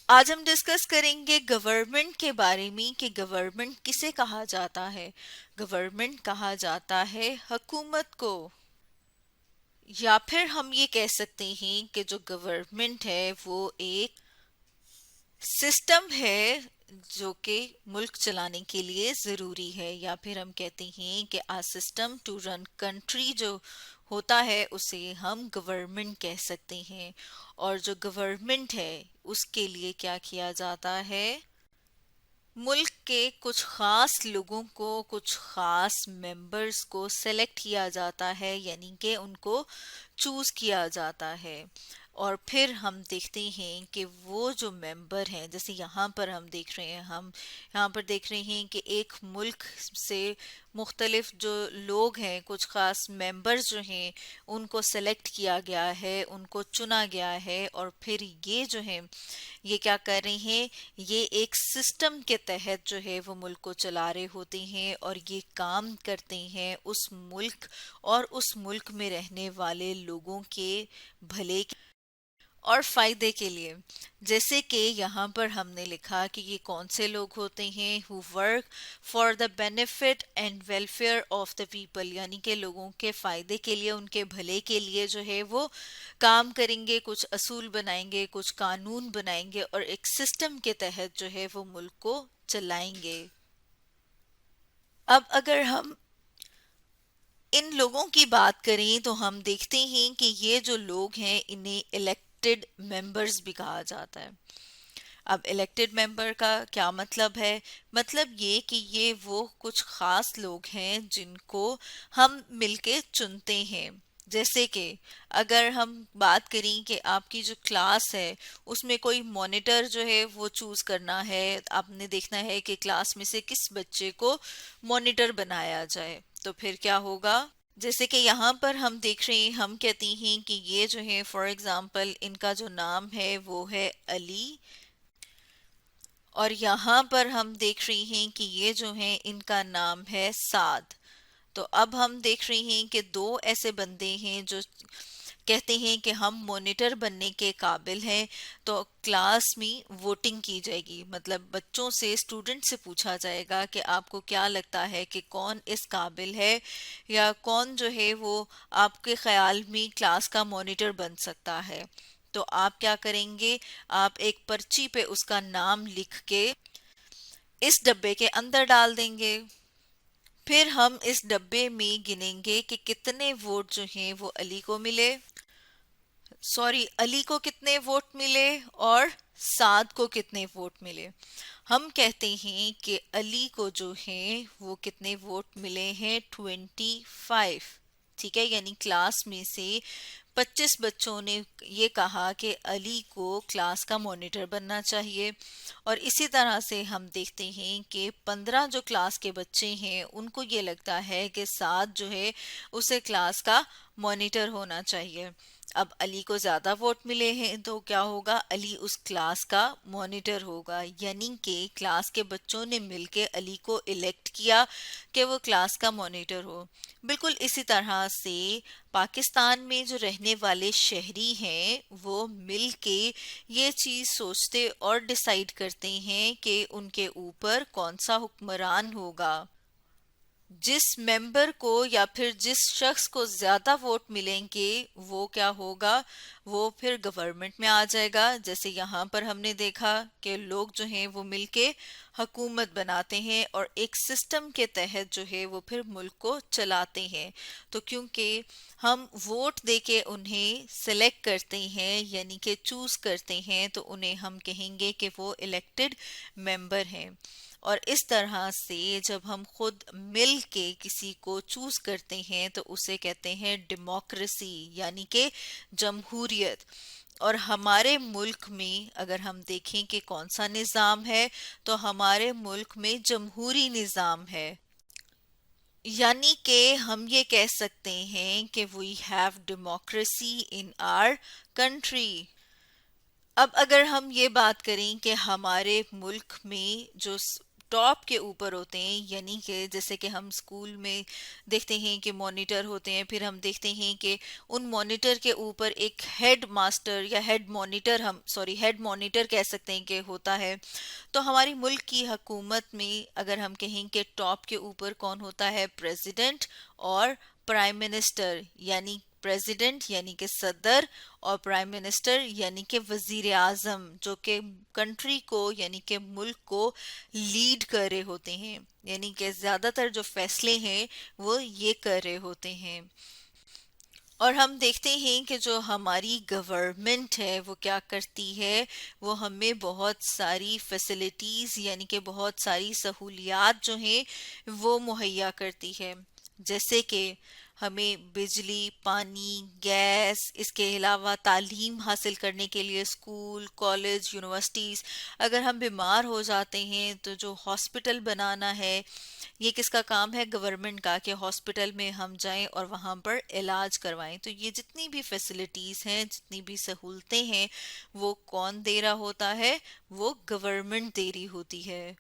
آج ہم ڈسکس کریں گے گورنمنٹ کے بارے میں کہ گورنمنٹ کسے کہا جاتا ہے۔ گورنمنٹ کہا جاتا ہے حکومت کو، یا پھر ہم یہ کہہ سکتے ہیں کہ جو گورنمنٹ ہے وہ ایک سسٹم ہے جو کہ ملک چلانے کے لیے ضروری ہے، یا پھر ہم کہتے ہیں کہ آ سسٹم ٹو رن کنٹری جو ہوتا ہے اسے ہم گورنمنٹ کہہ سکتے ہیں۔ اور جو گورنمنٹ ہے اس کے لیے کیا کیا جاتا ہے؟ ملک کے کچھ خاص لوگوں کو، کچھ خاص ممبرز کو سلیکٹ کیا جاتا ہے، یعنی کہ ان کو چوز کیا جاتا ہے۔ اور پھر ہم دیکھتے ہیں کہ وہ جو ممبر ہیں، جیسے یہاں پر ہم دیکھ رہے ہیں، ہم یہاں پر دیکھ رہے ہیں کہ ایک ملک سے مختلف جو لوگ ہیں، کچھ خاص ممبرز جو ہیں ان کو سلیکٹ کیا گیا ہے، ان کو چنا گیا ہے، اور پھر یہ جو ہیں یہ کیا کر رہے ہیں، یہ ایک سسٹم کے تحت جو ہے وہ ملک کو چلا رہے ہوتے ہیں، اور یہ کام کرتے ہیں اس ملک اور اس ملک میں رہنے والے لوگوں کے بھلے اور فائدے کے لیے۔ جیسے کہ یہاں پر ہم نے لکھا کہ یہ کون سے لوگ ہوتے ہیں، who work for the benefit and welfare of the people، یعنی کہ لوگوں کے فائدے کے لیے، ان کے بھلے کے لیے جو ہے وہ کام کریں گے، کچھ اصول بنائیں گے، کچھ قانون بنائیں گے، اور ایک سسٹم کے تحت جو ہے وہ ملک کو چلائیں گے۔ اب اگر ہم ان لوگوں کی بات کریں تو ہم دیکھتے ہیں کہ یہ جو لوگ ہیں انہیں الیکٹڈ ممبرز بھی کہا جاتا ہے۔ اب الیکٹڈ ممبر کا کیا مطلب ہے؟ مطلب یہ کہ یہ وہ کچھ خاص لوگ ہیں جن کو ہم مل کے چنتے ہیں۔ جیسے کہ اگر ہم بات کریں کہ آپ کی جو کلاس ہے اس میں کوئی مانیٹر جو ہے وہ چوز کرنا ہے، آپ نے دیکھنا ہے کہ کلاس میں سے کس بچے کو مانیٹر بنایا جائے، تو پھر کیا ہوگا؟ جیسے کہ یہاں پر ہم دیکھ رہے ہیں، ہم کہتے ہیں کہ یہ جو ہے فار ایگزامپل ان کا جو نام ہے وہ ہے علی، اور یہاں پر ہم دیکھ رہے ہیں کہ یہ جو ہیں ان کا نام ہے سعد۔ تو اب ہم دیکھ رہے ہیں کہ دو ایسے بندے ہیں جو کہتے ہیں کہ ہم مانیٹر بننے کے قابل ہیں، تو کلاس میں ووٹنگ کی جائے گی، مطلب بچوں سے، اسٹوڈنٹ سے پوچھا جائے گا کہ آپ کو کیا لگتا ہے کہ کون اس قابل ہے، یا کون جو ہے وہ آپ کے خیال میں کلاس کا مانیٹر بن سکتا ہے۔ تو آپ کیا کریں گے؟ آپ ایک پرچی پہ اس کا نام لکھ کے اس ڈبے کے اندر ڈال دیں گے۔ پھر ہم اس ڈبے میں گنیں گے کہ کتنے ووٹ جو ہیں وہ علی کو ملے، علی کو کتنے ووٹ ملے اور سعد کو کتنے ووٹ ملے۔ ہم کہتے ہیں کہ علی کو جو ہیں وہ کتنے ووٹ ملے ہیں، 25۔ ٹھیک ہے، یعنی کلاس میں سے 25 بچوں نے یہ کہا کہ علی کو کلاس کا مانیٹر بننا چاہیے، اور اسی طرح سے ہم دیکھتے ہیں کہ 15 جو کلاس کے بچے ہیں ان کو یہ لگتا ہے کہ سعد جو ہے اسے کلاس کا مانیٹر ہونا چاہیے۔ اب علی کو زیادہ ووٹ ملے ہیں تو کیا ہوگا؟ علی اس کلاس کا مانیٹر ہوگا، یعنی کہ کلاس کے بچوں نے مل کے علی کو الیکٹ کیا کہ وہ کلاس کا مانیٹر ہو۔ بالکل اسی طرح سے پاکستان میں جو رہنے والے شہری ہیں وہ مل کے یہ چیز سوچتے اور ڈیسائیڈ کرتے ہیں کہ ان کے اوپر کون سا حکمران ہوگا۔ جس ممبر کو یا پھر جس شخص کو زیادہ ووٹ ملیں گے وہ کیا ہوگا؟ وہ پھر گورنمنٹ میں آ جائے گا۔ جیسے یہاں پر ہم نے دیکھا کہ لوگ جو ہیں وہ مل کے حکومت بناتے ہیں اور ایک سسٹم کے تحت جو ہے وہ پھر ملک کو چلاتے ہیں۔ تو کیونکہ ہم ووٹ دے کے انہیں سلیکٹ کرتے ہیں، یعنی کہ چوز کرتے ہیں، تو انہیں ہم کہیں گے کہ وہ الیکٹڈ ممبر ہیں۔ اور اس طرح سے جب ہم خود مل کے کسی کو چوز کرتے ہیں تو اسے کہتے ہیں ڈیموکریسی، یعنی کہ جمہوریت۔ اور ہمارے ملک میں اگر ہم دیکھیں کہ کون سا نظام ہے، تو ہمارے ملک میں جمہوری نظام ہے، یعنی کہ ہم یہ کہہ سکتے ہیں کہ we have democracy in our country۔ اب اگر ہم یہ بات کریں کہ ہمارے ملک میں جو ٹاپ کے اوپر ہوتے ہیں، یعنی کہ جیسے کہ ہم اسکول میں دیکھتے ہیں کہ مانیٹر ہوتے ہیں، پھر ہم دیکھتے ہیں کہ ان مانیٹر کے اوپر ایک ہیڈ ماسٹر یا ہیڈ مانیٹر کہہ سکتے ہیں کہ ہوتا ہے. تو ہماری ملک کی حکومت میں اگر ہم کہیں کہ ٹاپ کے اوپر کون ہوتا ہے، پریزیڈنٹ اور پرائم منسٹر، یعنی پریزیڈنٹ یعنی کہ صدر، اور پرائم منسٹر یعنی کہ وزیر اعظم، جو کہ کنٹری کو یعنی کہ ملک کو لیڈ کر رہے ہوتے ہیں، یعنی کہ زیادہ تر جو فیصلے ہیں وہ یہ کر رہے ہوتے ہیں. اور ہم دیکھتے ہیں کہ جو ہماری گورنمنٹ ہے وہ کیا کرتی ہے، وہ ہمیں بہت ساری فیسلٹیز یعنی کہ بہت ساری سہولیات جو ہیں وہ مہیا کرتی ہے. جیسے کہ ہمیں بجلی، پانی، گیس، اس کے علاوہ تعلیم حاصل کرنے کے لیے اسکول، کالج، یونیورسٹیز. اگر ہم بیمار ہو جاتے ہیں تو جو ہاسپٹل بنانا ہے، یہ کس کا کام ہے؟ گورنمنٹ کا، کہ ہاسپٹل میں ہم جائیں اور وہاں پر علاج کروائیں. تو یہ جتنی بھی فیسلٹیز ہیں، جتنی بھی سہولتیں ہیں، وہ کون دے رہا ہوتا ہے؟ وہ گورنمنٹ دے رہی ہوتی ہے.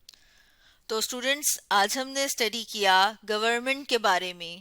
تو اسٹوڈنٹس، آج ہم نے اسٹڈی کیا گورنمنٹ کے بارے میں.